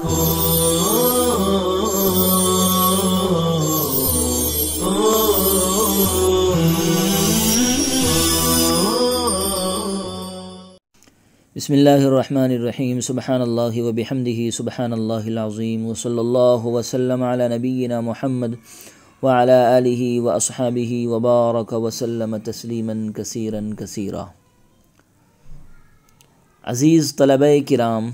بسم اللہ الرحمن الرحیم سبحان اللہ وبحمدہ سبحان اللہ العظیم وصلی اللہ وسلم علی نبینا محمد وعلی آلہ واصحابہ وبارک وسلم تسلیما کثیرا کثیرا۔ عزیز طلبہ کرام،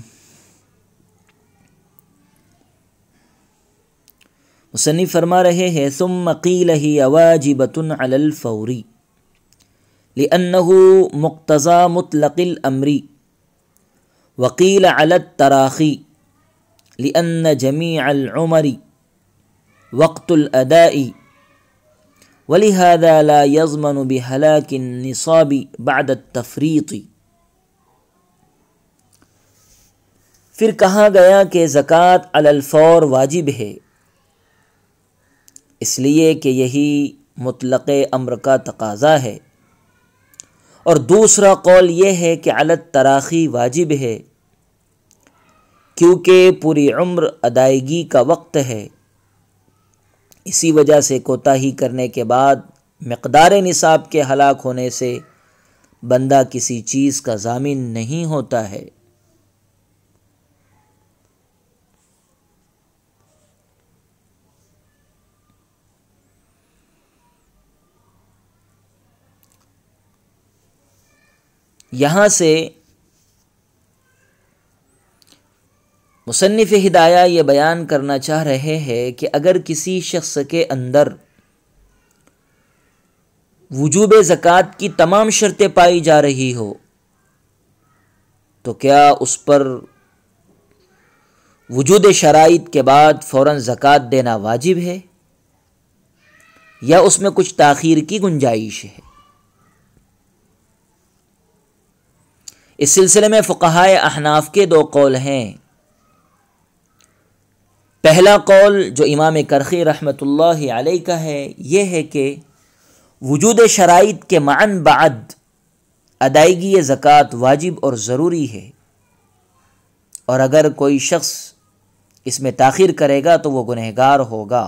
مصنف فرما رہے ہیں ثم قیل ہی واجبۃ علی الفور لأنہ مقتضى مطلق الامر، وقیل علی التراخی لأن جمیع العمر وقت الاداء، ولہذا لا یضمن بہلاک النصاب بعد التفریط۔ پھر کہا گیا کہ زکوٰۃ علی الفور واجب ہے، اس لیے کہ یہی مطلق امر کا تقاضا ہے، اور دوسرا قول یہ ہے کہ علی التراخی واجب ہے کیونکہ پوری عمر ادائیگی کا وقت ہے، اسی وجہ سے کوتاہی کرنے کے بعد مقدار نصاب کے ہلاک ہونے سے بندہ کسی چیز کا ضامن نہیں ہوتا ہے۔ یہاں سے مصنف ہدایہ یہ بیان کرنا چاہ رہے ہیں کہ اگر کسی شخص کے اندر وجوب زکوٰۃ کی تمام شرطیں پائی جا رہی ہو تو کیا اس پر وجود شرائط کے بعد فوراً زکوٰۃ دینا واجب ہے یا اس میں کچھ تاخیر کی گنجائش ہے؟ اس سلسلے میں فقہائے احناف کے دو قول ہیں۔ پہلا قول جو امام کرخی رحمۃ اللہ علیہ کا ہے یہ ہے کہ وجود شرائط کے معاً بعد ادائیگی زکوٰۃ واجب اور ضروری ہے، اور اگر کوئی شخص اس میں تاخیر کرے گا تو وہ گنہگار ہوگا۔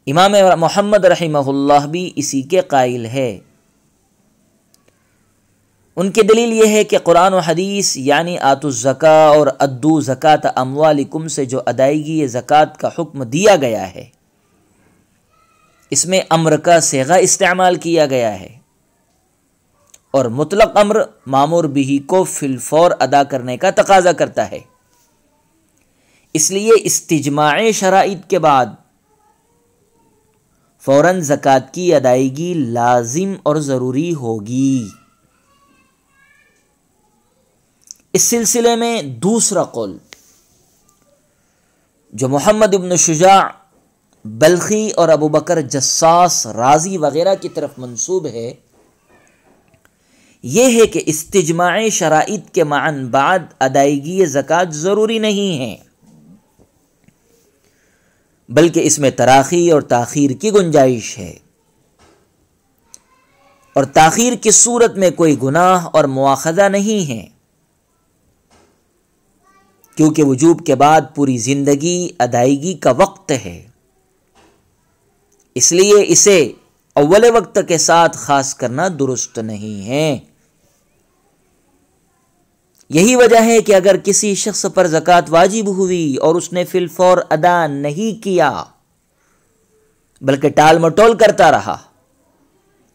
امام محمد رحمہ اللہ بھی اسی کے قائل ہے۔ ان کی دلیل یہ ہے کہ قرآن و حدیث یعنی آتوا الزکاۃ اور ادوا زکاۃ اموالکم سے جو ادائیگی زکوٰۃ کا حکم دیا گیا ہے، اس میں امر کا صیغہ استعمال کیا گیا ہے، اور مطلق امر مامور بہ کو فی الفور ادا کرنے کا تقاضا کرتا ہے، اس لیے استجماع شرائط کے بعد فوراً زکوٰۃ کی ادائیگی لازم اور ضروری ہوگی۔ اس سلسلے میں دوسرا قول جو محمد بن شجاع بلخی اور ابو بکر جساس رازی وغیرہ کی طرف منسوب ہے، یہ ہے کہ استجماع شرائط کے معاً بعد ادائیگی زکوٰۃ ضروری نہیں ہے، بلکہ اس میں تراخی اور تاخیر کی گنجائش ہے، اور تاخیر کی صورت میں کوئی گناہ اور مواخذہ نہیں ہے، کیونکہ وجوب کے بعد پوری زندگی ادائیگی کا وقت ہے، اس لیے اسے اول وقت کے ساتھ خاص کرنا درست نہیں ہے۔ یہی وجہ ہے کہ اگر کسی شخص پر زکوٰۃ واجب ہوئی اور اس نے فی الفور ادا نہیں کیا بلکہ ٹال مٹول کرتا رہا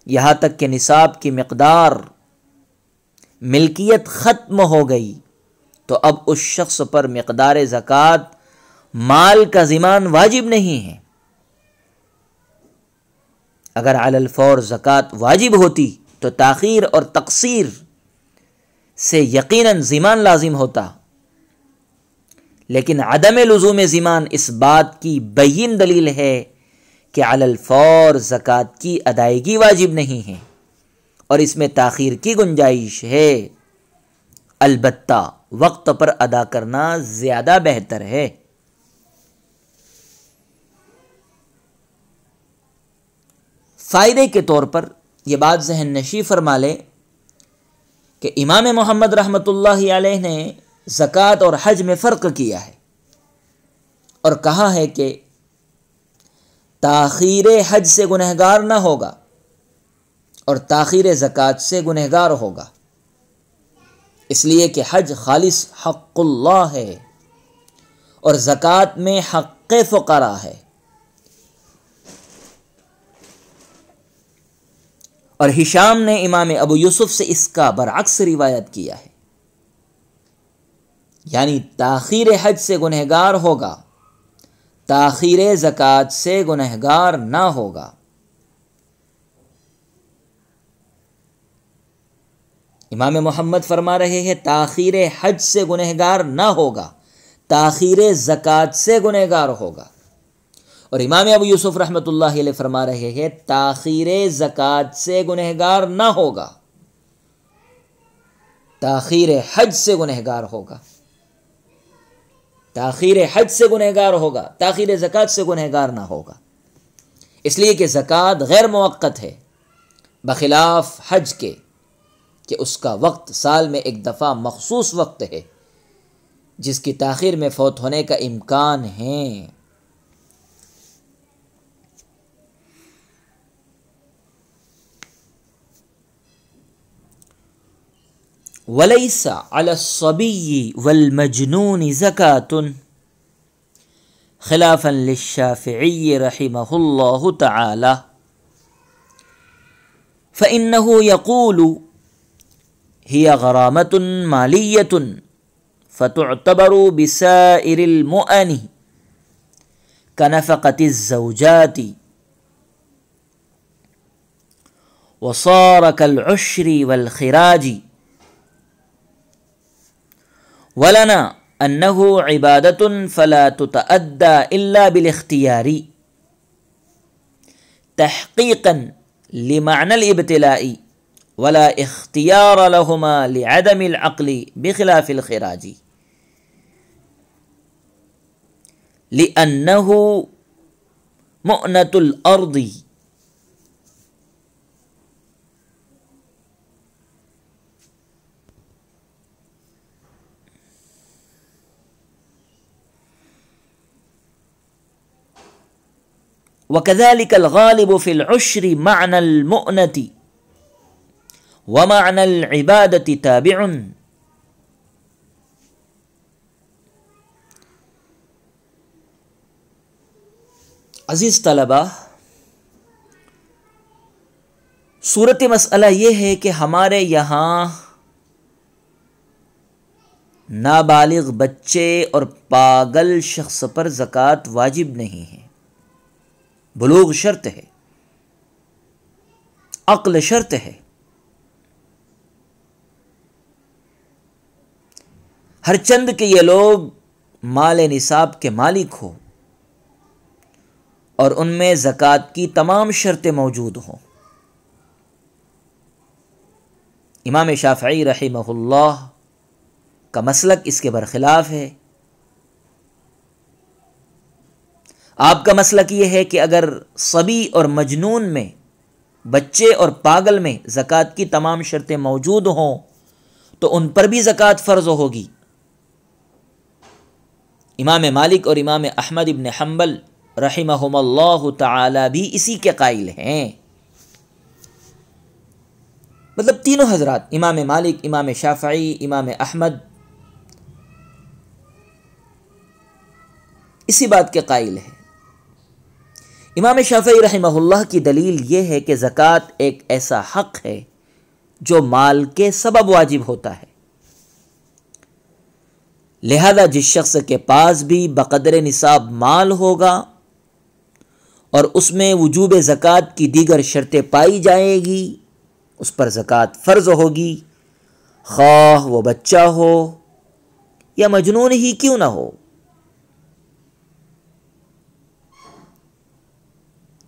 یہاں تک کہ نصاب کی مقدار ملکیت ختم ہو گئی، تو اب اس شخص پر مقدار زکوٰۃ مال کا ضمان واجب نہیں ہے۔ اگر علی الفور زکوٰۃ واجب ہوتی تو تاخیر اور تقصیر سے یقیناً ضمان لازم ہوتا، لیکن عدم لزوم ضمان اس بات کی بین دلیل ہے کہ علی الفور زکوٰۃ کی ادائیگی واجب نہیں ہے اور اس میں تاخیر کی گنجائش ہے، البتہ وقت پر ادا کرنا زیادہ بہتر ہے۔ فائدے کے طور پر یہ بات ذہن نشی فرما لے کہ امام محمد رحمۃ اللہ علیہ نے زکوٰۃ اور حج میں فرق کیا ہے اور کہا ہے کہ تاخیر حج سے گنہگار نہ ہوگا اور تاخیر زکوٰۃ سے گنہگار ہوگا، اس لیے کہ حج خالص حق اللہ ہے اور زکوٰۃ میں حق فقراء ہے۔ اور ہشام نے امام ابو یوسف سے اس کا برعکس روایت کیا ہے، یعنی تاخیر حج سے گنہگار ہوگا، تاخیر زکوٰۃ سے گنہگار نہ ہوگا۔ امام محمد فرما رہے ہیں تاخیر حج سے گنہگار نہ ہوگا، تاخیر زکوٰۃ سے گنہگار ہوگا، اور امام ابو یوسف رحمۃ اللہ علیہ فرما رہے ہیں تاخیر زکوٰۃ سے گنہگار نہ ہوگا، تاخیر حج سے گنہگار ہوگا، تاخیر حج سے گنہگار ہوگا، تاخیر زکوٰۃ سے گنہگار نہ ہوگا، اس لیے کہ زکوٰۃ غیر موقت ہے بخلاف حج کے کہ اس کا وقت سال میں ایک دفعہ مخصوص وقت ہے جس کی تاخیر میں فوت ہونے کا امکان ہے۔ وَلَيْسَ عَلَى الصَّبِيِّ وَالْمَجْنُونِ زَكَاةٌ خلافا للشافعي رحمه الله تعالى فإنه يقول هي غرامة مالية فتعتبر بسائر المؤن كنفقة الزوجات وصار كالعشر والخراج، ولنا أنه عبادة فلا تتأدى إلا بالاختيار تحقيقا لمعنى الابتلاء ولا اختيار لهما لعدم العقل بخلاف الخراج، لأنه مؤنة الأرض وكذلك الغالب في العشر معنى المؤنة ومعنى العبادة تابع۔ عزیز طلبہ، صورت مسئلہ یہ ہے کہ ہمارے یہاں نابالغ بچے اور پاگل شخص پر زکوٰۃ واجب نہیں ہے۔ بلوغ شرط ہے، عقل شرط ہے، ہر چند کہ یہ لوگ مال نصاب کے مالک ہو اور ان میں زکوٰۃ کی تمام شرطیں موجود ہوں۔ امام شافعی رحمہ اللہ کا مسلک اس کے برخلاف ہے۔ آپ کا مسلک یہ ہے کہ اگر صبی اور مجنون میں، بچے اور پاگل میں زکوٰۃ کی تمام شرطیں موجود ہوں تو ان پر بھی زکوٰۃ فرض ہوگی۔ امام مالک اور امام احمد ابن حنبل رحمہم اللہ تعالی بھی اسی کے قائل ہیں، مطلب تینوں حضرات امام مالک، امام شافعی، امام احمد اسی بات کے قائل ہیں۔ امام شافعی رحمہ اللہ کی دلیل یہ ہے کہ زکوٰۃ ایک ایسا حق ہے جو مال کے سبب واجب ہوتا ہے، لہذا جس شخص کے پاس بھی بقدر نصاب مال ہوگا اور اس میں وجوب زکوٰۃ کی دیگر شرطیں پائی جائیں گی، اس پر زکوٰۃ فرض ہوگی، خواہ وہ بچہ ہو یا مجنون ہی کیوں نہ ہو۔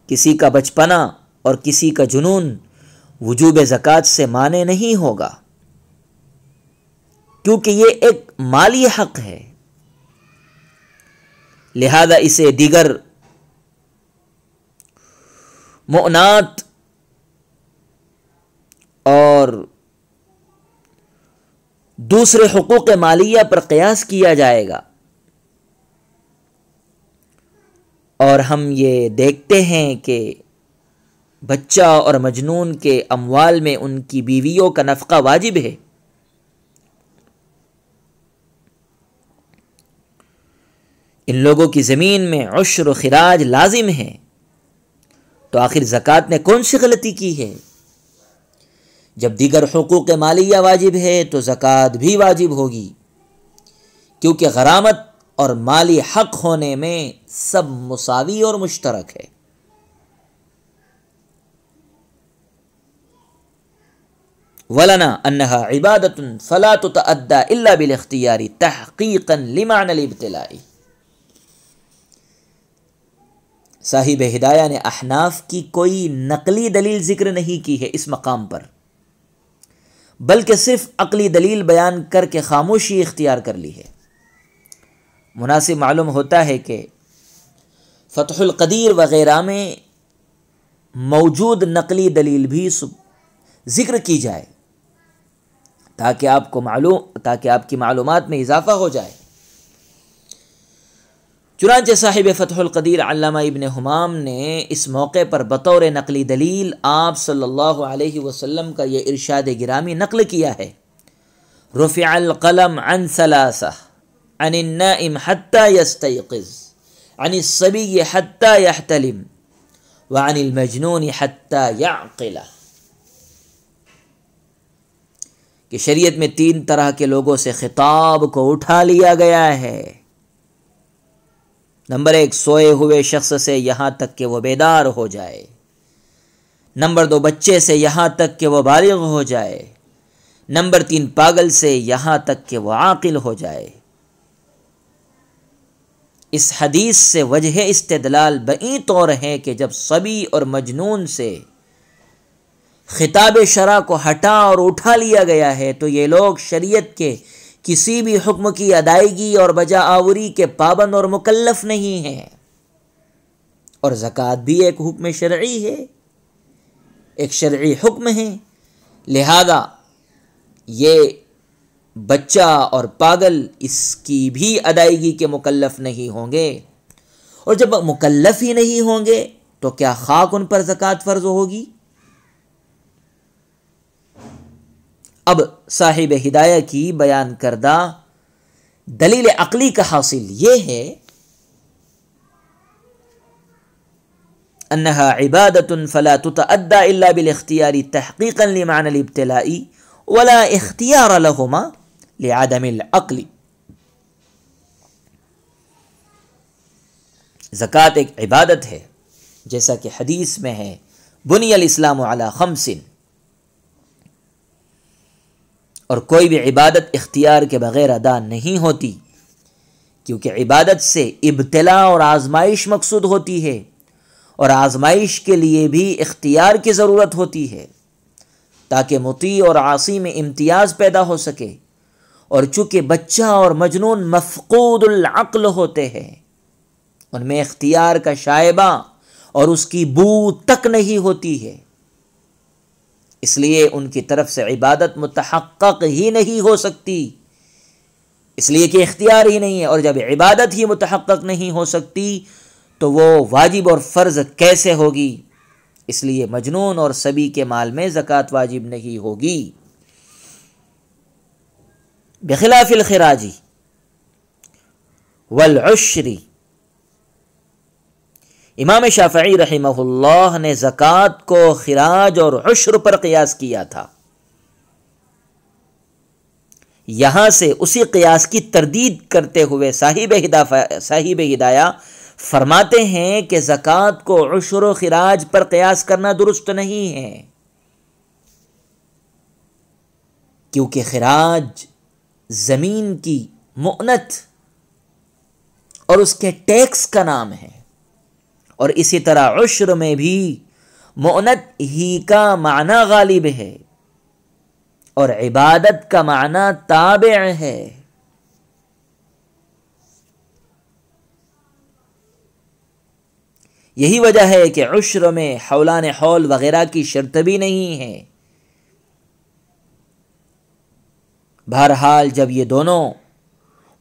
کسی کا بچپنا اور کسی کا جنون وجوب زکوٰۃ سے مانع نہیں ہوگا، کیونکہ یہ ایک مالی حق ہے، لہذا اسے دیگر مؤنات اور دوسرے حقوق مالیہ پر قیاس کیا جائے گا، اور ہم یہ دیکھتے ہیں کہ بچہ اور مجنون کے اموال میں ان کی بیویوں کا نفقہ واجب ہے، ان لوگوں کی زمین میں عشر و خراج لازم ہے، تو آخر زکوٰۃ نے کون سی غلطی کی ہے؟ جب دیگر حقوق مالیہ واجب ہے تو زکوٰۃ بھی واجب ہوگی، کیونکہ غرامت اور مالی حق ہونے میں سب مساوی اور مشترک ہے۔ وَلَنَا أَنَّهَا عِبَادَةٌ فَلَا تُتَأَدَّى إِلَّا بِالِاخْتِيَارِ تَحْقِيقًا لِمَعْنَى الْابْتِلَاءِ۔ صاحب ہدایہ نے احناف کی کوئی نقلی دلیل ذکر نہیں کی ہے اس مقام پر، بلکہ صرف عقلی دلیل بیان کر کے خاموشی اختیار کر لی ہے۔ مناسب معلوم ہوتا ہے کہ فتح القدیر وغیرہ میں موجود نقلی دلیل بھی ذکر کی جائے تاکہ آپ کی معلومات میں اضافہ ہو جائے۔ چنانچہ صاحب فتح القدیر علامہ ابن حمام نے اس موقع پر بطور نقلی دلیل آپ صلی اللہ علیہ وسلم کا یہ ارشاد گرامی نقل کیا ہے: رفع القلم عن ثلاثہ، عن النائم حتى يستيقظ، عن الصبي حتى يحتلم، وعن المجنون حتى يعقل۔ کہ شریعت میں 3 طرح کے لوگوں سے خطاب کو اٹھا لیا گیا ہے۔ نمبر 1، سوئے ہوئے شخص سے یہاں تک کہ وہ بیدار ہو جائے۔ نمبر 2، بچے سے یہاں تک کہ وہ بالغ ہو جائے۔ نمبر 3، پاگل سے یہاں تک کہ وہ عاقل ہو جائے۔ اس حدیث سے وجہ استدلال بئی طور ہے کہ جب صبی اور مجنون سے خطاب شرع کو ہٹا اور اٹھا لیا گیا ہے تو یہ لوگ شریعت کے کسی بھی حکم کی ادائیگی اور بجا آوری کے پابند اور مکلف نہیں ہیں، اور زکوٰۃ بھی ایک حکم شرعی ہے، ایک شرعی حکم ہے، لہذا یہ بچہ اور پاگل اس کی بھی ادائیگی کے مکلف نہیں ہوں گے، اور جب مکلف ہی نہیں ہوں گے تو کیا خاک ان پر زکوٰۃ فرض ہوگی؟ اب صاحب ہدایہ کی بیان کردہ دلیل عقلی کا حاصل یہ ہے انها عبادة فلا تتأدى الا بالاختيار تحقيقا لمعنى الابتلاء ولا اختیار لهما لعدم العقل۔ زکوٰۃ ایک عبادت ہے، جیسا کہ حدیث میں ہے بنی الاسلام علی 5، اور کوئی بھی عبادت اختیار کے بغیر ادا نہیں ہوتی، کیونکہ عبادت سے ابتلا اور آزمائش مقصود ہوتی ہے، اور آزمائش کے لیے بھی اختیار کی ضرورت ہوتی ہے تاکہ مطیع اور عاصی میں امتیاز پیدا ہو سکے، اور چونکہ بچہ اور مجنون مفقود العقل ہوتے ہیں، ان میں اختیار کا شائبہ اور اس کی بو تک نہیں ہوتی ہے، اس لیے ان کی طرف سے عبادت متحقق ہی نہیں ہو سکتی، اس لیے کہ اختیار ہی نہیں ہے، اور جب عبادت ہی متحقق نہیں ہو سکتی تو وہ واجب اور فرض کیسے ہوگی؟ اس لیے مجنون اور صبی کے مال میں زکوٰۃ واجب نہیں ہوگی۔ بخلاف الخراج والعشر، امام شافعی رحمہ اللہ نے زکوٰۃ کو خراج اور عشر پر قیاس کیا تھا۔ یہاں سے اسی قیاس کی تردید کرتے ہوئے صاحب ہدایہ فرماتے ہیں کہ زکوٰۃ کو عشر و خراج پر قیاس کرنا درست نہیں ہے، کیونکہ خراج زمین کی مؤنت اور اس کے ٹیکس کا نام ہے، اور اسی طرح عشر میں بھی مؤنت ہی کا معنی غالب ہے اور عبادت کا معنی تابع ہے۔ یہی وجہ ہے کہ عشر میں حولان حول وغیرہ کی شرط بھی نہیں ہے، بہرحال جب یہ دونوں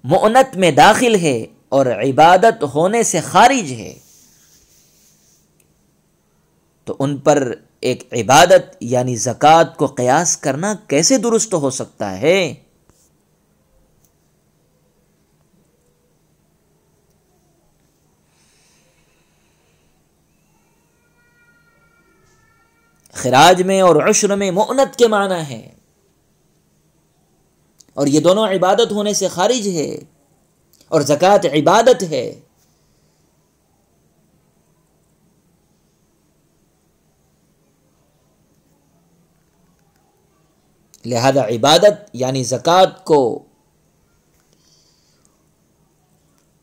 مؤنت میں داخل ہے اور عبادت ہونے سے خارج ہے تو ان پر ایک عبادت یعنی زکوٰۃ کو قیاس کرنا کیسے درست ہو سکتا ہے؟ خراج میں اور عشر میں مؤنت کے معنی ہے، اور یہ دونوں عبادت ہونے سے خارج ہے، اور زکوٰۃ عبادت ہے۔ لہذا عبادت یعنی زکوٰۃ کو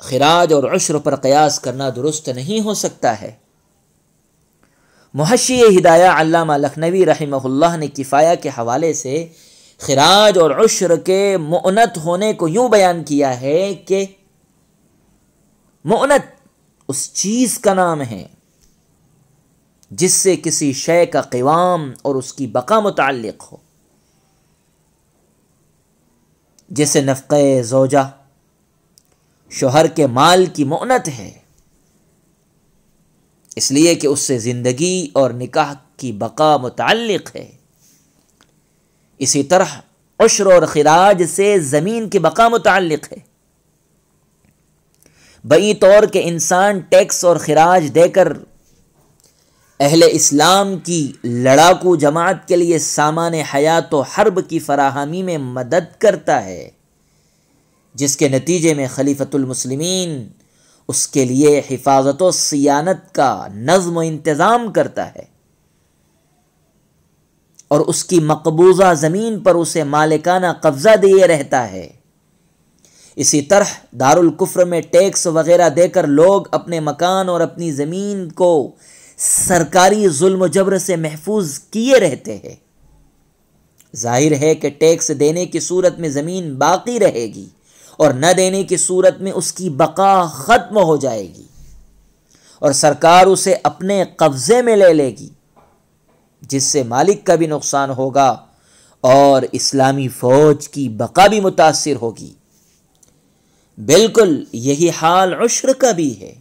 خراج اور عشر پر قیاس کرنا درست نہیں ہو سکتا ہے۔ محشی ہدایہ علامہ لکھنوی رحمہ اللہ نے کفایہ کے حوالے سے خراج اور عشر کے مؤنت ہونے کو یوں بیان کیا ہے کہ مؤنت اس چیز کا نام ہے جس سے کسی شے کا قوام اور اس کی بقا متعلق ہو، جیسے نفقہ زوجہ شوہر کے مال کی مؤنت ہے، اس لیے کہ اس سے زندگی اور نکاح کی بقا متعلق ہے۔ اسی طرح عشر اور خراج سے زمین کی بقا متعلق ہے، بئی طور کہ انسان ٹیکس اور خراج دے کر اہل اسلام کی لڑاکو جماعت کے لیے سامان حیات و حرب کی فراہمی میں مدد کرتا ہے، جس کے نتیجے میں خلیفۃ المسلمین اس کے لیے حفاظت و صیانت کا نظم و انتظام کرتا ہے اور اس کی مقبوضہ زمین پر اسے مالکانہ قبضہ دیے رہتا ہے۔ اسی طرح دارالکفر میں ٹیکس وغیرہ دے کر لوگ اپنے مکان اور اپنی زمین کو سرکاری ظلم و جبر سے محفوظ کیے رہتے ہیں۔ ظاہر ہے کہ ٹیکس دینے کی صورت میں زمین باقی رہے گی اور نہ دینے کی صورت میں اس کی بقا ختم ہو جائے گی اور سرکار اسے اپنے قبضے میں لے لے گی، جس سے مالک کا بھی نقصان ہوگا اور اسلامی فوج کی بقا بھی متاثر ہوگی۔ بالکل یہی حال عشر کا بھی ہے،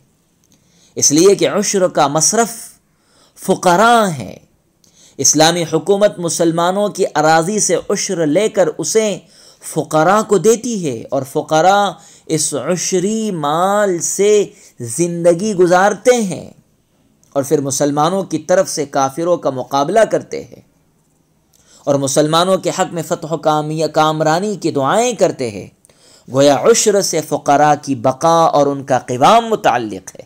اس لیے کہ عشر کا مصرف فقراء ہیں۔ اسلامی حکومت مسلمانوں کی اراضی سے عشر لے کر اسے فقراء کو دیتی ہے اور فقراء اس عشری مال سے زندگی گزارتے ہیں اور پھر مسلمانوں کی طرف سے کافروں کا مقابلہ کرتے ہیں اور مسلمانوں کے حق میں فتح و کامرانی کی دعائیں کرتے ہیں۔ گویا عشر سے فقراء کی بقا اور ان کا قوام متعلق ہے،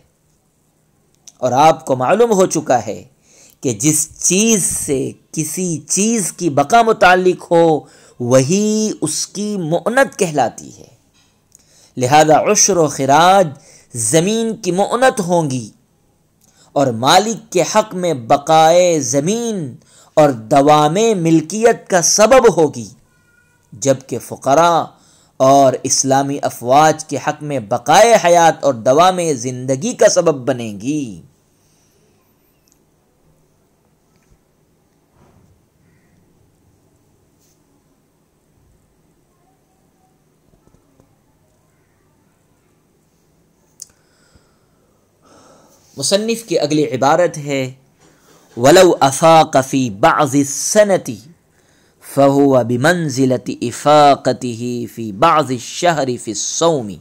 اور آپ کو معلوم ہو چکا ہے کہ جس چیز سے کسی چیز کی بقا متعلق ہو وہی اس کی مؤنت کہلاتی ہے۔ لہذا عشر و خراج زمین کی مؤنت ہوں گی اور مالک کے حق میں بقائے زمین اور دوام ملکیت کا سبب ہوگی، جبکہ فقراء اور اسلامی افواج کے حق میں بقائے حیات اور دوام زندگی کا سبب بنے گی۔ مصنف کی اگلی عبارت ہے وَلَوْ أَفَاقَ فِي بَعْضِ السَّنَةِ فَهُوَ بِمَنْزِلَةِ إِفَاقَتِهِ فِي بَعْضِ الشَّهْرِ فِي الصَّوْمِ۔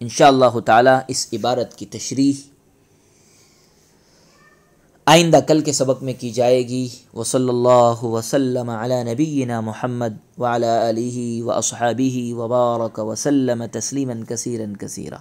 انشاءاللہ تعالی اس عبارت کی تشریح آئندہ کل کے سبق میں کی جائے گی۔ وصلی اللہ وسلم علی نبینا محمد وعلی آلہ واصحابہ وبارک وسلم تسلیما کثیرا کثیرا۔